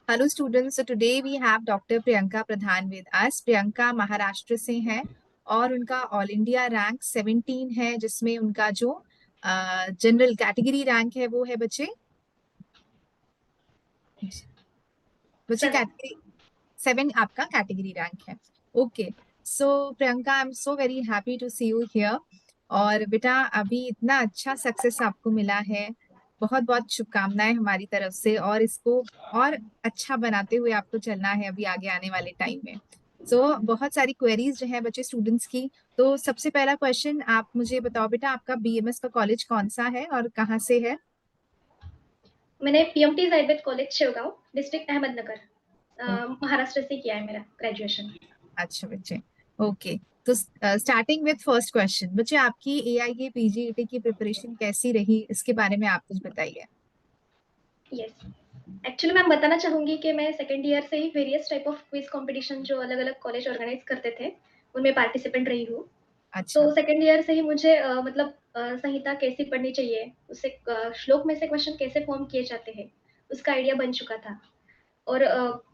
Hello students, so today we have doctor Priyanka Pradhan with us. Priyanka Maharashtra से हैं और उनका ऑल इंडिया रैंक 17 है, जिसमें उनका जो जनरल कैटेगरी रैंक है वो है बच्चे बच्चे 7। कैटेगरी 7 आपका कैटेगरी रैंक है। Okay, so Priyanka, I am so very happy to see you here. और बेटा, अभी इतना अच्छा सक्सेस आपको मिला है, बहुत बहुत शुभकामनाएं हमारी तरफ से, और इसको और अच्छा बनाते हुए आपको चलना है अभी आगे आने वाले टाइम में। बहुत सारी क्वेरीज जो है बच्चे स्टूडेंट्स की। तो सबसे पहला क्वेश्चन आप मुझे बताओ बेटा, आपका बीएमएस का कॉलेज कौन सा है और कहाँ से है? मैंने PMT Ayurveda college Shevgaon, district Ahmednagar, Maharashtra से किया है मेरा ग्रेजुएशन। अच्छा बच्चे, ओके। तो स्टार्टिंग विद फर्स्ट क्वेश्चन, बच्चे आपकी एआईए पीजीईटी की प्रिपरेशन कैसी रही, इसके बारे में आप कुछ बताइए। यस, एक्चुअली मैं बताना चाहूँगी कि मैं सेकंड ईयर से ही various type of quiz competition जो अलग-अलग कॉलेज ऑर्गेनाइज करते थे, उनमें पार्टिसिपेंट रही हूँ। अच्छा। तो सेकंड ईयर से ही मुझे संहिता कैसी पढ़नी चाहिए, उससे श्लोक में से क्वेश्चन कैसे फॉर्म किए जाते हैं, उसका आइडिया बन चुका था। और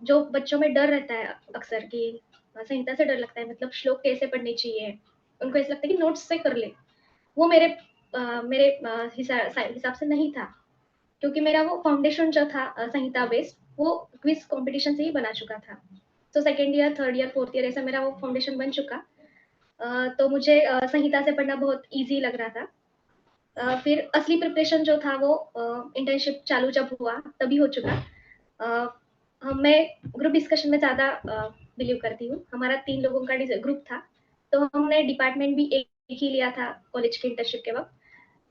जो बच्चों में डर रहता है अक्सर कि संहिता से डर लगता है, मतलब श्लोक कैसे पढ़ने चाहिए, उनको ऐसा लगता है कि नोट्स से कर ले। वो मेरे हिसाब से नहीं था, क्योंकि मेरा वो फाउंडेशन जो था संहिता बेस्ड, वो क्विज कंपटीशन से ही बना चुका था। तो second year, third year, fourth year ऐसा मेरा वो फाउंडेशन बन चुका। तो मुझे संहिता से पढ़ना बहुत ईजी लग रहा था। फिर असली प्रिपरेशन जो था वो इंटर्नशिप चालू जब हुआ तभी हो चुका। अ, मैं ग्रुप डिस्कशन में ज़्यादा बिलीव करती हूँ। हमारा 3 लोगों का ग्रुप था, तो हमने डिपार्टमेंट भी एक ही लिया था कॉलेज के इंटर्नशिप के वक़्त।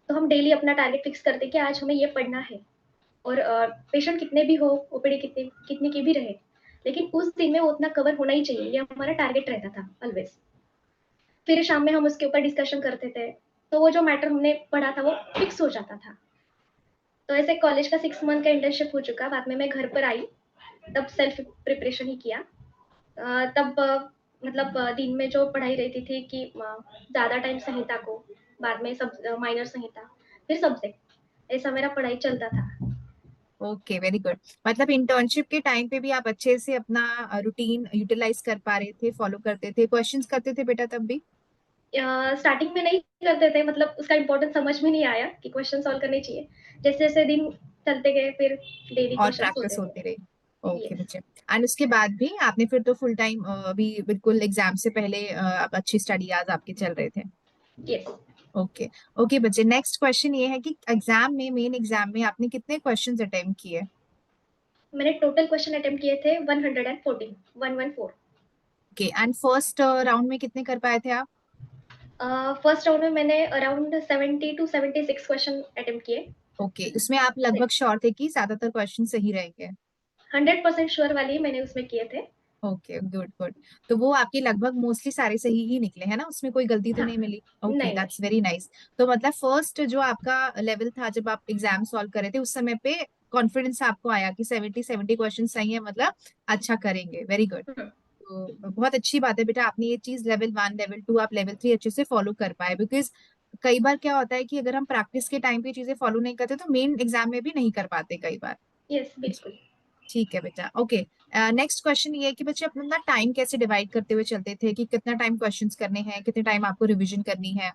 तो हम डेली अपना टारगेट फिक्स करते कि आज हमें ये पढ़ना है, और पेशेंट कितने भी हो, ओपीडी कितनी कितनी की भी रहे, लेकिन उस दिन में वो उतना कवर होना ही चाहिए, ये हमारा टारगेट रहता था ऑलवेज़। फिर शाम में हम उसके ऊपर डिस्कशन करते थे, तो वो जो मैटर हमने पढ़ा था वो फिक्स हो जाता था। तो ऐसे कॉलेज का 6 मंथ का इंटर्नशिप हो चुका, बाद में मैं घर पर आई, तब सेल्फ प्रिपरेशन ही किया। तब दिन में जो पढ़ाई रहती थी कि ज़्यादा टाइम संहिता को, बाद में सब माइनर संहिता, फिर सब्जेक्ट, ऐसा मेरा पढ़ाई चलता था। Okay, very good. मतलब इंटर्नशिप के टाइम पे भी आप अच्छे से अपना रूटीन यूटिलाइज कर पा रहे थे, फॉलो करते थे, क्वेश्चंस करते थे बेटा तब भी? स्टार्टिंग में नहीं करते थे, मतलब उसका इम्पोर्टेंस समझ में नहीं आया कि क्वेश्चन सॉल्व करने चाहिए। जैसे-जैसे दिन चलते गए, फिर डेली और क्वेश्चंस प्रैक्टिस होते होती रही। गए। ओके यस, बच्चे। एंड उसके बाद भी आपने फिर तो फुल टाइम अभी बिल्कुल एग्जाम से पहले अब अच्छी स्टडी आज आपके चल रहे थे। यस। ओके। ओके बच्चे, नेक्स्ट क्वेश्चन ये है कि एग्जाम में, मेन एग्जाम में आपने कितने क्वेश्चंस अटेम्प्ट किए? मैंने टोटल क्वेश्चन अटेम्प्ट किए थे 114, 114। ओके, एंड फर्स्ट राउंड में कितने कर पाए थे आप? फर्स्ट राउंड में मैंने अराउंड 70 टू 76 क्वेश्चन अटेम्प्ट किए। ओके, उसमें आप लगभग श्योर थे कि ज्यादातर क्वेश्चन सही रहेंगे? 100% श्योर वाली मैंने उसमें किए थे। Okay, good good. तो वो आपके लगभग मोस्टली सारे सही ही निकले हैं ना, उसमें कोई गलती तो हाँ, नहीं मिली? ओके, नहीं, दैट्स नहीं। Very nice. तो मतलब फर्स्ट जो आपका लेवल था जब आप एग्जाम सॉल्व कर रहे थे, उस समय पे कॉन्फिडेंस आपको आया कि 70 क्वेश्चन सही है, मतलब अच्छा करेंगे। Very good. हुँ, तो बहुत अच्छी बात है बेटा, आपने ये चीज लेवल 1 लेवल 2 आप लेवल 3 अच्छे से फॉलो कर पाए। बिकॉज कई बार क्या होता है कि अगर हम प्रैक्टिस के टाइम पे चीजें फॉलो नहीं करते तो मेन एग्जाम में भी नहीं कर पाते कई बार। यस, बिल्कुल। ठीक है बेटा, ओके। नेक्स्ट क्वेश्चन ये है कि बच्चे अपना टाइम कैसे डिवाइड करते हुए चलते थे, कि कितना टाइम क्वेश्चंस करने हैं, कितने टाइम आपको रिवीजन करनी है?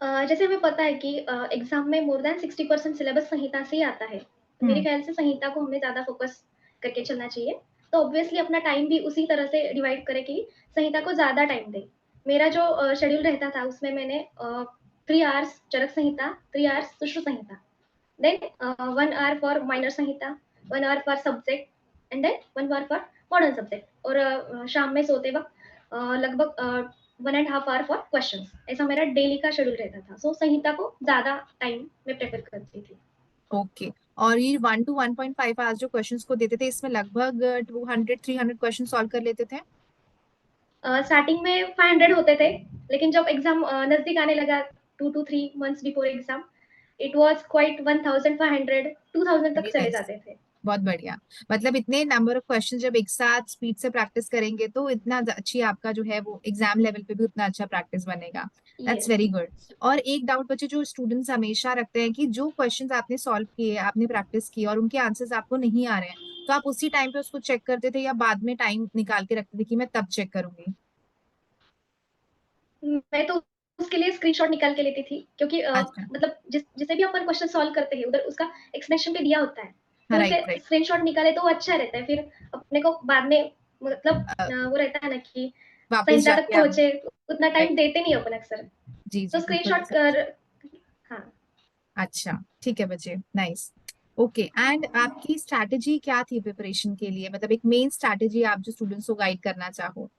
जैसे हमें पता है कि एग्ज़ाम में मोर दैन 60% सिलेबस संहिता से ही आता है। तो मेरे हम्म। ख़्याल से संहिता को हमें ज़्यादा फ़ोकस करके चलना चाहिए। तो ऑब्वियसली अपना टाइम भी उसी तरह से डिवाइड करें कि संहिता को ज़्यादा टाइम दें। मेरा जो शेड्यूल रहता था उसमें मैंने 3 hours Charaka Samhita, 3 hours Sushruta Samhita, then 1 hour for minor Samhita, 1 hour for subject, and then 1 hour for modern subject, और शाम में सोते वक़्त लगभग 1 and half hour for questions. ऐसा मेरा डेली का शेड्यूल रहता था। सो संहिता को ज़्यादा टाइम मैं प्रेफ़र करती थी। ओके। और ये 1 to 1.5 आवर्स जो क्वेश्चंस को देते थे, इसमें लगभग 200 300 क्वेश्चन सॉल्व कर लेते थे? स्टार्टिंग में 500 होते थे, लेकिन जब एग्ज़ाम नज़दीक आने लगा, 2 to 3 months before exam, it was quite 1500, 2000 तक वेरी चले नाइस। जाते थे। बहुत बढ़िया। मतलब इतने नंबर ऑफ क्वेश्चन जब एक साथ स्पीड से प्रैक्टिस करेंगे तो इतना अच्छी आपका जो है वो एग्जाम लेवल पे भी उतना अच्छा प्रैक्टिस बनेगा। That's yes. Very good. और एक डाउट बच्चे जो स्टूडेंट्स हमेशा रखते हैं कि जो क्वेश्चंस आपने सॉल्व किए, आपने प्रैक्टिस की और उनके आंसर्स आपको नहीं आ रहे हैं, तो आप उसी टाइम पे उसको चेक करते थे या बाद में टाइम निकाल के रखते थे कि मैं तब चेक करूंगी? मैं तो उसके लिए स्क्रीनशॉट निकाल के लेती थी, क्योंकि अच्छा। मतलब जिसे भी अपन क्वेश्चन सॉल्व करते हैं उधर उसका एक्सप्लेनेशन पे दिया होता है, हाँ, तो राइट उसके राइट। स्क्रीनशॉट निकाले तो वो अच्छा रहता है, फिर अपने को बाद में मतलब वो रहता है ना कि वापिस संहिता तक जाके आप। पहुंचे, उतना राइट। टाइम देते नहीं अपन अक्सर। जी तो जी, बिल्कुल स्क्रीनशॉट समझ। कर। हाँ। अच्छा, ठीक है बच्चे, नाइस। ओके, एंड आपकी स्ट्रैटेजी क्या थी प्रिपरेशन के लिए, मतलब एक मेन स्ट्रैटेजी आप जो स्टूडेंट्स को गाइड करना चाहो?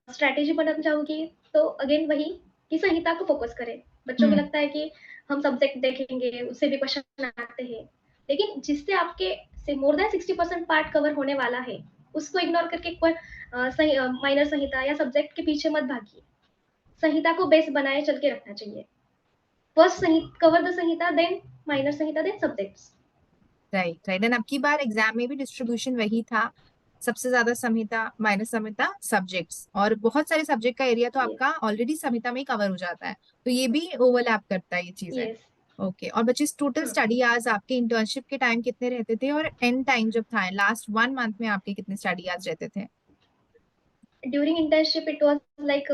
स्ट्रैटेजी बनाना चाहूंगी तो अगेन वही कि संहिता को फोकस करें। बच्चों को हम्म। लगता है कि हम सब्जेक्ट देखेंगे उससे भी क्वेश्चन आते हैं, लेकिन जिससे आपके से मोर देन 60% पार्ट कवर होने वाला है, उसको इग्नोर करके कोई सही माइनर संहिता या सब्जेक्ट के पीछे मत भागिए। संहिता को बेस बनाए चल के रखना चाहिए। First cover the Samhita, then minor Samhita, then subjects. Right right. And अब की बार एग्जाम में भी डिस्ट्रीब्यूशन वही था, सबसे ज्यादा संहिता, माइनस संहिता, सब्जेक्ट्स, और बहुत सारे सब्जेक्ट का एरिया तो यस। आपका ऑलरेडी संहिता में ही कवर हो जाता है, तो ये भी ओवरलैप करता है ये चीजें। यस। ओके, और बच्चे टोटल स्टडी आवर्स आपके इंटर्नशिप के टाइम कितने रहते थे, और एंड टाइम जब था लास्ट 1 मंथ में आपके कितने स्टडी आवर्स रहते थे? During internship it was like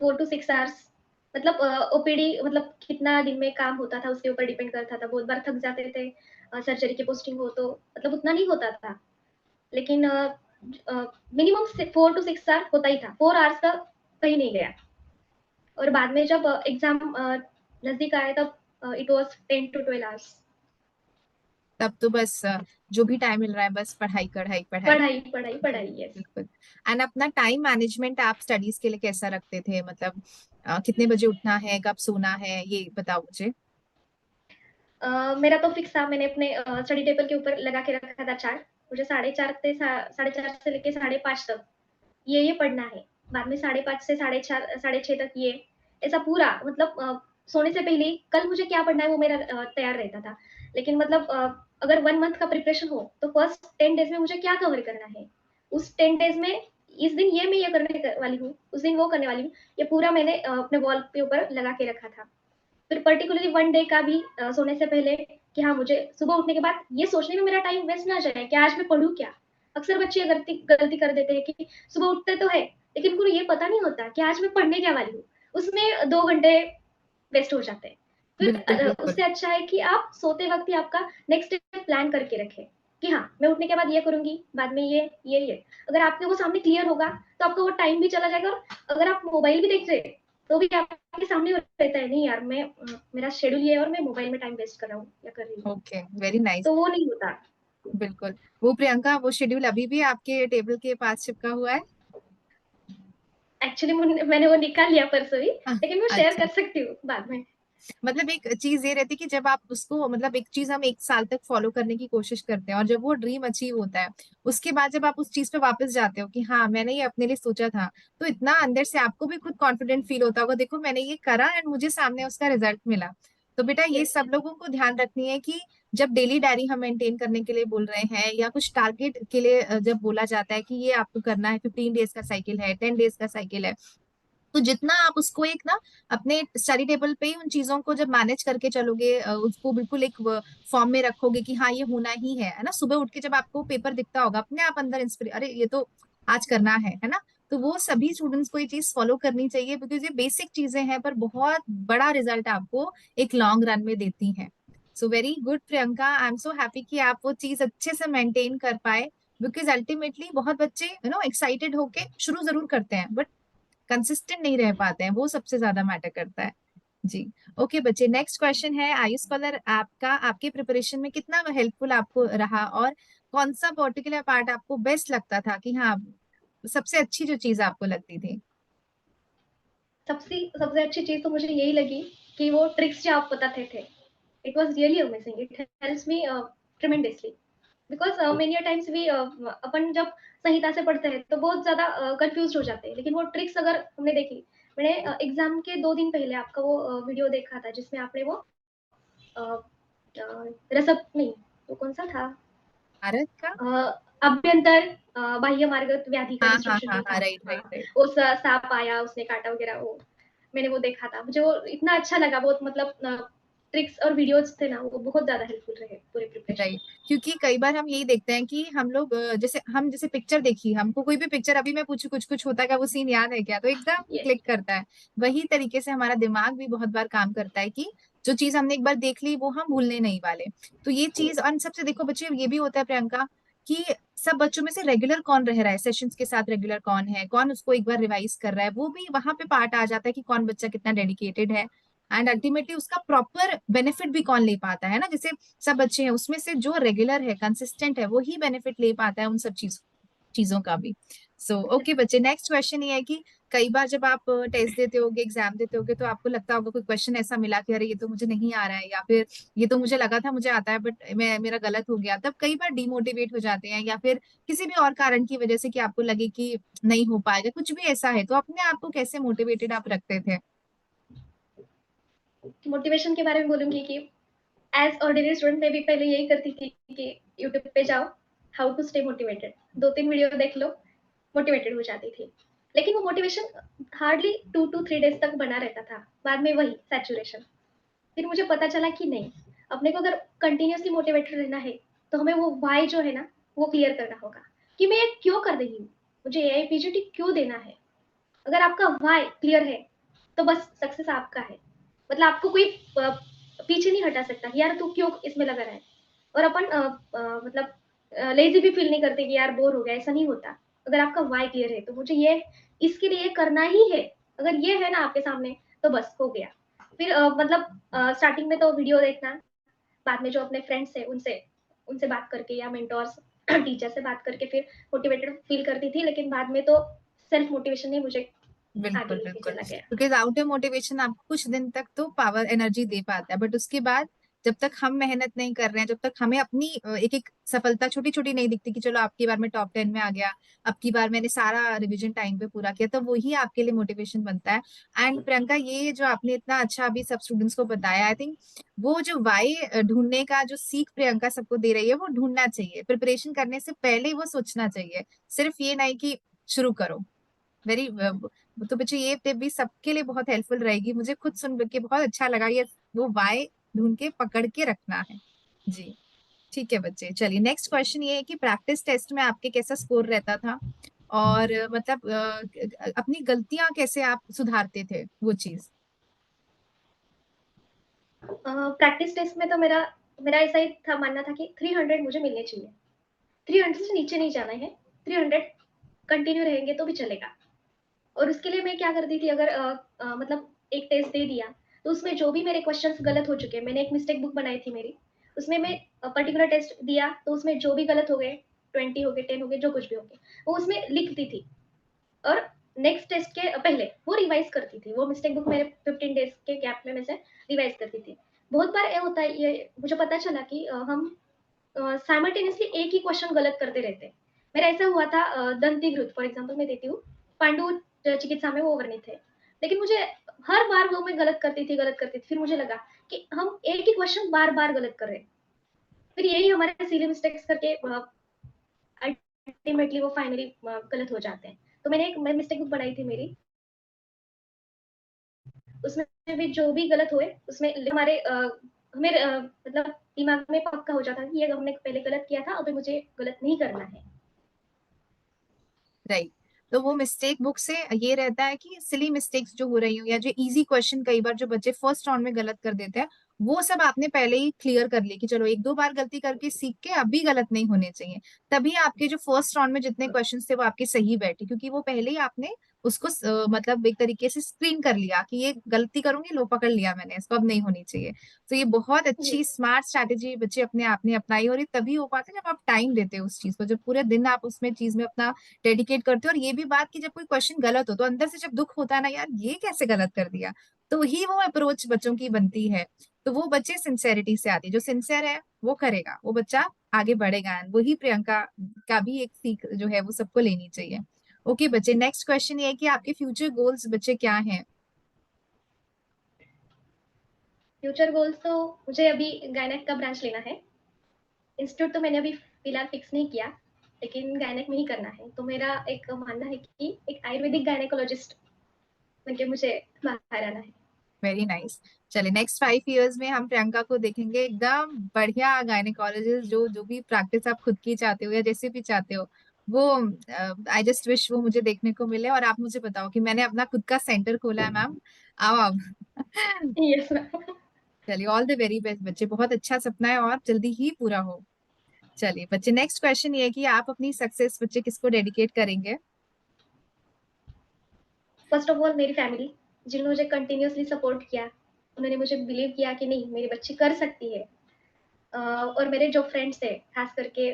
4 to 6 hours. मतलब ओपीडी मतलब कितना दिन में काम होता था उसके ऊपर डिपेंड करता था। बहुत बार थक जाते थे, सर्जरी की पोस्टिंग हो तो मतलब उतना नहीं होता था, लेकिन मिनिमम 4 to 6 आवर होता ही था। 4 आवर्स का कहीं नहीं गया। और बाद में जब एग्जाम नजदीक आया तब इट वाज 10 to 12 आवर्स। तब तो बस जो भी टाइम मिल रहा है बस पढ़ाई पढ़ाई पढ़ाई। पढ़ाई पढ़ाई जी, पढ़ाई, यस। बिल्कुल। एंड अपना टाइम मैनेजमेंट आप स्टडीज के लिए कैसा रखते थे, मतलब कितने बजे उठना है, कब सोना है, ये बताओ मुझे। मेरा तो फिक्स था, मैंने अपने स्टडी टेबल के ऊपर लगा के रखा था चार्ट। मुझे 4:30 से लेके 5:30 तक ये पढ़ना है। बाद में 5:30 से 4:30 6:30 तक ये, ऐसा पूरा मतलब सोने से पहले कल मुझे क्या पढ़ना है वो मेरा तैयार रहता था। लेकिन मतलब अगर 1 मंथ का प्रिपरेशन हो तो फर्स्ट 10 डेज में मुझे क्या कवर करना है, उस 10 डेज में इस दिन ये मैं ये करने वाली हूँ, उस दिन वो करने वाली हूँ, ये पूरा मैंने अपने वॉल के ऊपर लगा के रखा था। फिर पर्टिकुलरली 1 डे का भी सोने से पहले कि हाँ मुझे सुबह उठने के बाद ये सोचने में मेरा टाइम वेस्ट ना जाए कि आज मैं पढ़ूँ क्या। अक्सर बच्चे गलती गलती कर देते हैं कि सुबह उठते तो है, लेकिन उनको ये पता नहीं होता कि आज मैं पढ़ने क्या वाली हूँ। उसमें 2 घंटे वेस्ट हो जाते हैं। फिर बिल्कुल बिल्कुल। उससे अच्छा है कि आप सोते वक्त ही आपका नेक्स्ट डे प्लान करके रखें कि हाँ मैं उठने के बाद ये करूंगी, बाद में ये। अगर आपके वो सामने क्लियर होगा तो आपका वो टाइम भी चला जाएगा। और अगर आप मोबाइल भी देख रहे हैं तो भी आपके सामने रहता है नहीं यार मैं मेरा शेड्यूल ये है और मैं मोबाइल में टाइम वेस्ट कर रहा हूँ या कर रही हूँ, ओके, वेरी नाइस। तो वो नहीं होता। बिल्कुल। वो प्रियंका, वो शेड्यूल अभी भी आपके टेबल के पास चिपका हुआ है? एक्चुअली मैंने वो निकाल लिया परसों ही, लेकिन वो शेयर अच्छा। कर सकती हूँ बाद में। मतलब एक चीज ये रहती है कि जब आप उसको, मतलब एक चीज हम 1 साल तक फॉलो करने की कोशिश करते हैं और जब वो ड्रीम अचीव होता है, उसके बाद जब आप उस चीज पे वापस जाते हो कि हाँ मैंने ये अपने लिए सोचा था, तो इतना अंदर से आपको भी खुद कॉन्फिडेंट फील होता होगा, देखो मैंने ये करा एंड मुझे सामने उसका रिजल्ट मिला। तो बेटा ये यस। सब लोगों को ध्यान रखनी है कि जब डेली डायरी हम मेंटेन करने के लिए बोल रहे हैं या कुछ टारगेट के लिए जब बोला जाता है कि ये आपको करना है, 15 डेज का साइकिल है, 10 डेज का साइकिल है, तो जितना आप उसको एक ना अपने स्टडी टेबल पे ही उन चीजों को जब मैनेज करके चलोगे, उसको बिल्कुल एक फॉर्म में रखोगे कि हाँ ये होना ही है ना, सुबह उठ के जब आपको पेपर दिखता होगा अपने आप अंदर इंस्पिरेशन, अरे ये तो आज करना है ना, तो वो सभी स्टूडेंट्स को ये चीज फॉलो करनी चाहिए, बिकॉज ये बेसिक चीजें हैं पर बहुत बड़ा रिजल्ट आपको एक लॉन्ग रन में देती हैं। So very good Priyanka, I am so happy कि आप वो चीज अच्छे से मेंटेन कर पाए, बिकॉज अल्टीमेटली बहुत बच्चे एक्साइटेड होके शुरू जरूर करते हैं बट कंसिस्टेंट नहीं रह पाते हैं, वो सबसे ज्यादा मैटर करता है। जी। ओके बच्चे, नेक्स्ट क्वेश्चन है आयुष स्कॉलर आपका, आपके प्रिपरेशन में कितना हेल्पफुल आपको रहा और कौन सा पर्टिकुलर पार्ट आपको बेस्ट लगता था कि हाँ सबसे अच्छी जो चीज आपको लगती थी? सबसे सबसे अच्छी चीज तो मुझे यही लगी कि वो ट्रिक्स जो आप बताते थे, it was really amazing, it helps me tremendously. Because many times भी अपन जब संहिता से पढ़ते हैं तो बहुत ज्यादा कंफ्यूज हो जाते हैं, लेकिन वो ट्रिक्स अगर हमने देखी, मैंने एग्जाम के 2 दिन पहले आपका वो वीडियो देखा था जिसमें आपने वो रसद नहीं, वो कौन सा था, भारत का। अभ्यंतर बाह्य मार्ग व्याधि का हाँ हाँ डिस्ट्रक्शन हाँ जो हाँ, था, राइट हाँ, राइट राइट। वो सांप आया, उसने काटा वगैरह, वो मैंने वो देखा था, मुझे वो इतना अच्छा लगा, बहुत मतलब ट्रिक्स और वीडियोस थे ना, वो बहुत ज्यादा हेल्पफुल रहे पूरे प्रिपरेशन राइट, क्योंकि कई बार हम यही देखते हैं कि हम लोग जैसे पिक्चर देखी, हमको कोई भी पिक्चर अभी मैं पूछू कुछ कुछ होता है क्या, वो सीन याद है क्या, तो एकदम में। क्लिक करता है। वही तरीके से हमारा दिमाग भी बहुत बार काम करता है कि जो चीज हमने एक बार देख ली वो हम भूलने नहीं वाले। तो ये चीज, और सबसे देखो बच्चे ये भी होता है प्रियंका, कि सब बच्चों में से रेगुलर कौन रह रहा है सेशंस के साथ, रेगुलर कौन है, कौन उसको एक बार रिवाइज कर रहा है, वो भी वहां पे पार्ट आ जाता है कि कौन बच्चा कितना डेडिकेटेड है। एंड अल्टीमेटली उसका प्रॉपर बेनिफिट भी कौन ले पाता है ना, जैसे सब बच्चे हैं उसमें से जो रेगुलर है, कंसिस्टेंट है, वो ही बेनिफिट ले पाता है उन सब चीजों का भी। सो ओके बच्चे, नेक्स्ट क्वेश्चन ये है कि कई बार जब आप टेस्ट देते होगे, एग्जाम देते होगे, तो आपको लगता होगा कोई क्वेश्चन ऐसा मिला कि अरे ये तो मुझे नहीं आ रहा है, या फिर ये तो मुझे लगा था मुझे आता है बट मेरा गलत हो गया, तब कई बार डिमोटिवेट हो जाते हैं, या फिर किसी भी और कारण की वजह से कि आपको लगे कि नहीं हो पाएगा, कुछ भी ऐसा है, तो अपने आप को कैसे मोटिवेटेड आप रखते थे? मोटिवेशन के बारे में बोलूंगी कि एज ऑर्डिनरी स्टूडेंट मैं भी पहले यही करती थी कि यूट्यूब पे जाओ, how to stay motivated, 2-3 video देख लो, मोटिवेटेड हो जाती थी। लेकिन वो मोटिवेशन हार्डली 2 टू 3 डेज तक बना रहता था, बाद में वही सैचुरेशन। फिर मुझे पता चला कि नहीं, अपने को अगर कंटिन्यूअसली मोटिवेटेड रहना है, तो हमें वो व्हाई जो है ना, वो क्लियर करना होगा कि मैं ये क्यों कर रही हूँ, मुझे एआईपीजीटी क्यों देना है। अगर आपका व्हाई क्लियर है, तो बस सक्सेस आपका है। मतलब आपको कोई पीछे नहीं हटा सकता कि यार तू क्यों इसमें लगा रहा है। और अपन मतलब लेजी भी फील नहीं करते कि यार बोर हो गया, ऐसा नहीं होता। अगर आपका व्हाई क्लियर है, तो मुझे ये इसके लिए करना ही है, अगर ये है ना आपके सामने, तो बस हो गया। फिर मतलब स्टार्टिंग में तो वीडियो देखना, बाद में जो अपने फ्रेंड्स है उनसे उनसे बात करके या मेंटोर्स टीचर से बात करके फिर मोटिवेटेड फील करती थी, लेकिन बाद में तो सेल्फ मोटिवेशन ने मुझे आगे बिल्कुल लेके बिल्कुल, चला गया। क्योंकि आउटर मोटिवेशन आपको कुछ दिन तक तो पावर एनर्जी दे पाता है, बट उसके बाद जब तक हम मेहनत नहीं कर रहे हैं, जब तक हमें अपनी एक एक सफलता छोटी छोटी नहीं दिखती कि चलो आपकी बार में टॉप 10 में आ गया, अब की बार मैंने सारा रिवीजन टाइम पे पूरा किया, तो वही आपके लिए मोटिवेशन बनता है। एंड प्रियंका, ये जो आपने इतना अच्छा अभी सब स्टूडेंट्स को बताया, आई थिंक वो जो वाई ढूंढने का जो सीख प्रियंका सबको दे रही है, वो ढूंढना चाहिए, प्रिपरेशन करने से पहले ही वो सोचना चाहिए, सिर्फ ये नहीं कि शुरू करो। वेरी, तो बच्चे ये टिप भी सबके लिए बहुत हेल्पफुल रहेगी, मुझे खुद सुन के बहुत अच्छा लगा ये, वो वाई ढूंढ के पकड़ के रखना है। जी, ठीक है बच्चे, चलिए नेक्स्ट क्वेश्चन ये है कि प्रैक्टिस टेस्ट में आपके कैसा स्कोर रहता था, और मतलब अपनी गलतियां कैसे आप सुधारते थे वो चीज? प्रैक्टिस टेस्ट में तो मेरा मेरा ऐसा ही था, मानना था कि 300 मुझे मिलने चाहिए, 300 से नीचे नहीं जाना है, 300 कंटिन्यू रहेंगे तो भी चलेगा। और उसके लिए मैं क्या करती थी, अगर मतलब एक टेस्ट दे दिया, तो उसमें जो भी मेरे क्वेश्चंस गलत हो चुके हैं, मैंने एक मिस्टेक बुक बनाई थी मेरी, उसमें मैं पर्टिकुलर टेस्ट दिया, तो उसमें जो भी गलत हो गए, 20 हो गए, 10 हो गए, जो कुछ भी हो गए, वो उसमें लिखती थी। और नेक्स्ट टेस्ट के पहले वो रिवाइज करती थी, वो मिस्टेक बुक मेरे 15 डेज के गैप में मैं से रिवाइज करती थी। बहुत बार ये होता है, ये मुझे पता चला कि हम साइमल्टेनियसली एक ही क्वेश्चन गलत करते रहते हैं। मेरा ऐसा हुआ था, दंतिघृत फॉर एग्जांपल मैं देती हूँ, पांडु चिकित्सा में वो वर्णित है, लेकिन मुझे हर बार वो मैं गलत करती थी, फिर मुझे लगा कि हम एक ही क्वेश्चन बार बार गलत कर रहे हैं। फिर यही हमारे सिली मिस्टेक्स करके अल्टीमेटली वो फाइनली गलत हो जाते हैं। तो मैंने एक मैं मिस्टेक बुक बनाई थी मेरी, उसमें भी जो भी गलत हुए उसमें हमारे हमें मतलब दिमाग में पक्का हो जाता है कि ये हमने पहले गलत किया था, अभी मुझे गलत नहीं करना है। राइट, तो वो मिस्टेक बुक से ये रहता है कि सिली मिस्टेक्स जो हो रही हो, या जो इजी क्वेश्चन कई बार जो बच्चे फर्स्ट राउंड में गलत कर देते हैं, वो सब आपने पहले ही क्लियर कर ली कि चलो एक दो बार गलती करके सीख के अभी गलत नहीं होने चाहिए, तभी आपके जो फर्स्ट राउंड में जितने क्वेश्चन थे वो आपके सही बैठे, क्योंकि वो पहले ही आपने उसको मतलब एक तरीके से स्क्रीन कर लिया कि ये गलती करूंगी, लो पकड़ लिया मैंने इसको, अब नहीं होनी चाहिए। तो ये बहुत जी। अच्छी स्मार्ट स्ट्रैटेजी बच्चे अपने आप ने अपनाई, और ये तभी हो पाता है जब आप टाइम देते हो उस चीज को, जब पूरे दिन आप उसमें चीज में अपना डेडिकेट करते हो। और ये भी बात कि जब कोई क्वेश्चन गलत हो तो अंदर से जब दुख होता है ना, यार ये कैसे गलत कर दिया, तो ही वो अप्रोच बच्चों की बनती है। तो वो बच्चे सिंसेरिटी से आती है, जो सिंसियर है वो करेगा, वो बच्चा आगे बढ़ेगा। And वही प्रियंका का भी एक सीख जो है वो सबको लेनी चाहिए। ओके बच्चे, नेक्स्ट क्वेश्चन ये है कि आपके फ्यूचर गोल्स बच्चे क्या हैं? फ्यूचर गोल्स तो मुझे अभी गायनेक का ब्रांच लेना है। इंस्टीट्यूट तो मैंने अभी फिलहाल फिक्स नहीं किया, लेकिन गायनेक में ही करना है। तो मेरा एक मानना है कि एक आयुर्वेदिक गायनेकोलॉजिस्ट बनके मुझे बाहर आना है। Very nice. चलिए नेक्स्ट 5 इयर्स में हम प्रियंका को देखेंगे एकदम बढ़िया गायनेकोलॉजिस्ट, जो जो भी प्रैक्टिस आप खुद की चाहते हो या जैसे भी चाहते हो वो, आई जस्ट विश वो मुझे देखने को मिले। और आप मुझे बताओ कि मैंने अपना खुद का सेंटर खोला है मैम, आओ आप। Yes ma'am. चलिए ऑल द वेरी बेस्ट बच्चे, बहुत अच्छा सपना है और जल्दी ही पूरा हो। चलिए बच्चे नेक्स्ट क्वेश्चन ये है कि आप अपनी सक्सेस बच्चे किसको डेडिकेट करेंगे? फर्स्ट ऑफ ऑल मेरी फैमिली, जिन्होंने मुझे कंटिन्यूअसली सपोर्ट किया। उन्होंने मुझे बिलीव किया कि नहीं मेरी बच्ची कर सकती है। और मेरे जो फ्रेंड्स थे, खास करके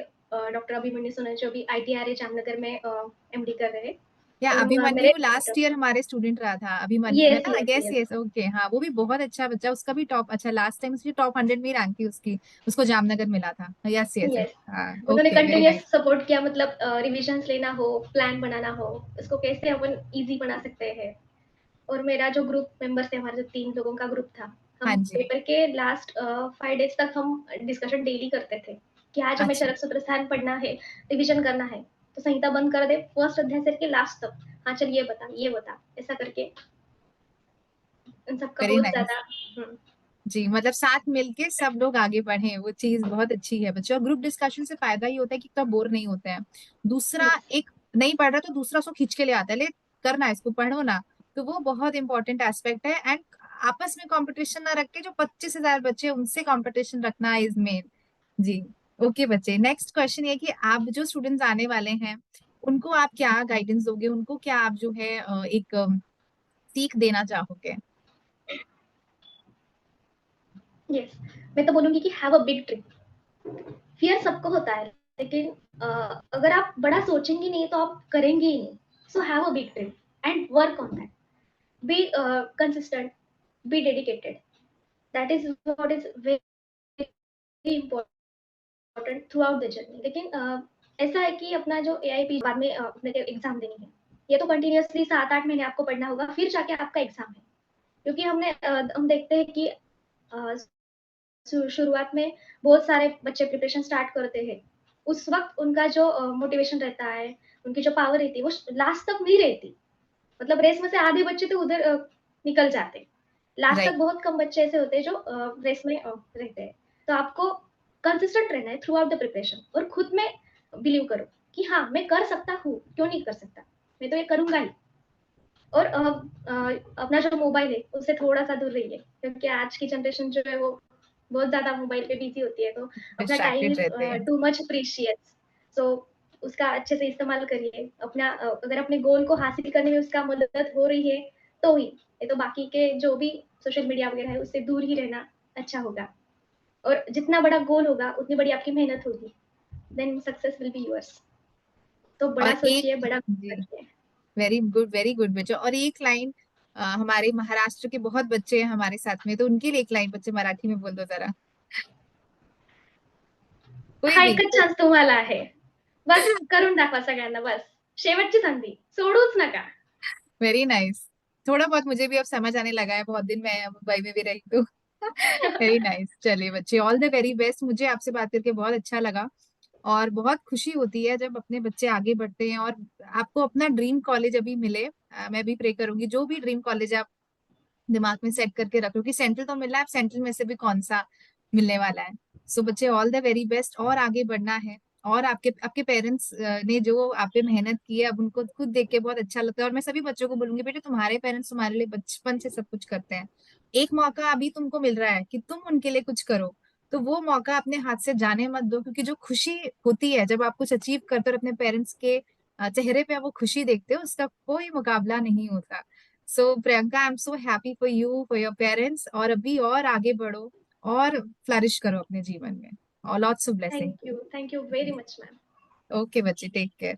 डॉक्टर अभिमन्यु सोनल जो भी आईटीआरए जामनगर में एमडी कर रहे हैं। या मेरे अभिमन्यु लास्ट ईयर हमारे स्टूडेंट रहा था, अभिमन्यु है यस ना? Yes yes yes. Yes okay, हाँ वो भी बहुत अच्छा बच्चा, उसका भी टॉप, अच्छा लास्ट टाइम उसकी टॉप 100 में रैंक थी उसकी, उसको जामनगर मिला था। यस यस यस, यस, हाँ उन्होंने okay very continuous nice. Support किया। मतलब रिविजन्स लेना हो, प्लान बनाना हो, उसको कैसे अपन इजी बना सकते हैं। और मेरा जो ग्रुप मेंबर्स थे, हमारे जो 3 लोगों का ग्रुप था, हाँ हम जी। पेपर के लास्ट 5 डेज़ तक हम डिस्कशन डेली करते थे कि आज हमें अच्छा चरक सूत्रस्थान पढ़ना है, रिविज़न करना है। तो संहिता बंद कर दे, फर्स्ट अध्याय से लेके लास्ट तक। हाँ, चल ये बता, ऐसा करके उन सबका वेरी बहुत नाइस। ज़्यादा। हुँ, जी मतलब साथ मिलके सब लोग आगे बढ़े, वो चीज बहुत अच्छी है बच्चों। और ग्रुप डिस्कशन से फायदा ये होता है कि तो बोर नहीं होते हैं। दूसरा, यस, एक नहीं पढ़ रहा तो दूसरा उसको खींच के ले आता है, ले करना है इसको, पढ़ो ना। तो वो बहुत इंपॉर्टेंट एस्पेक्ट है। एंड आपस में कंपटीशन ना रख के जो 25,000 बच्चे हैं, उनसे कंपटीशन रखना इज मेन। जी। ओके बच्चे, नेक्स्ट क्वेश्चन ये कि आप जो स्टूडेंट्स आने वाले हैं उनको आप क्या गाइडेंस दोगे, उनको क्या आप जो है एक सीख देना चाहोगे? यस। मैं तो बोलूँगी कि have a big dream. Fear सबको होता है, लेकिन अगर आप बड़ा सोचेंगे नहीं, तो आप करेंगे ही नहीं। So have a big dream and work on that. Be consistent, be dedicated. That is what is very important throughout the journey. लेकिन ऐसा है कि अपना जो एआईपी बाद में अपने को एग्जाम देनी है, ये तो कंटिन्यूअसली 7-8 महीने आपको पढ़ना होगा, फिर जाके आपका एग्जाम है। क्योंकि हम देखते हैं कि शुरुआत में बहुत सारे बच्चे प्रिपरेशन स्टार्ट करते हैं। उस वक्त उनका जो मोटिवेशन रहता है, उनकी जो पावर रहती है, वो लास्ट तक नहीं रहती। मतलब रेस में से आधे बच्चे तो उधर निकल जाते हैं। लास्ट तक राइट। बहुत कम बच्चे ऐसे होते हैं जो रेस में रहते हैं। तो आपको कंसिस्टेंट रहना है थ्रू आउट द प्रिपरेशन, और खुद में बिलीव करो कि हाँ मैं कर सकता हूँ, क्यों नहीं कर सकता, मैं तो ये करूंगा ही। और अपना जो मोबाइल है उससे थोड़ा सा दूर रहिए, क्योंकि आज की जनरेशन जो है वो बहुत ज्यादा मोबाइल पे बिजी होती है। तो अपना टाइम डिस्ट्रैक्टेड इज रहते हैं। Too much precious. सो उसका अच्छे से इस्तेमाल करिए। अपना अगर अपने गोल को हासिल करने में उसका मदद हो रही है तो ही, ये तो बाकी के जो भी सोशल मीडिया वगैरह है उससे दूर ही रहना अच्छा होगा। और जितना बड़ा गोल होगा उतनी बड़ी आपकी मेहनत होगी, then success will be yours. तो और बड़ा एक, सोचिए, बड़ा जी रखिए। वेरी गुड बच्चों। और एक लाइन, हमारे महाराष्ट्र के बहुत बच्चे हैं हमारे साथ में, तो उनके लिए एक लाइन बच्चे मराठी में बोल दो जरा, कोई हा भी। एकच चान्स तुम्हाला आहे. बस करून दाखवा सगळ्यांना बस. शेवटची संधी. सोडूच नका. Very nice. थोड़ा बहुत मुझे भी अब समझ आने लगा है, बहुत दिन मैं मुंबई में भी रही तो। Very nice. चलिए बच्चे ऑल द वेरी बेस्ट, मुझे आपसे बात करके बहुत अच्छा लगा। और बहुत खुशी होती है जब अपने बच्चे आगे बढ़ते हैं और आपको अपना ड्रीम कॉलेज अभी मिले। मैं भी प्रे करूंगी जो भी ड्रीम कॉलेज आप दिमाग में सेट करके रखो कि सेंट्रल तो मिला है, अब सेंट्रल में से भी कौन सा मिलने वाला है। सो बच्चे ऑल द वेरी बेस्ट, और आगे बढ़ना है। और आपके आपके पेरेंट्स ने जो आप पे मेहनत की है, अब उनको खुद देख के बहुत अच्छा लगता है। और मैं सभी बच्चों को बोलूंगी बेटे, तुम्हारे पेरेंट्स तुम्हारे लिए बचपन से सब कुछ करते हैं। एक मौका अभी तुमको मिल रहा है कि तुम उनके लिए कुछ करो, तो वो मौका अपने हाथ से जाने मत दो। क्योंकि जो खुशी होती है जब आप कुछ अचीव करते हो और अपने पेरेंट्स के चेहरे पे आप वो खुशी देखते हो, उसका कोई मुकाबला नहीं होता। So Priyanka, I am so happy for you, for your parents. और अभी और आगे बढ़ो और फ्लरिश करो अपने जीवन में। और lots of blessing. Thank you very much ma'am. Okay बच्चे, टेक केयर।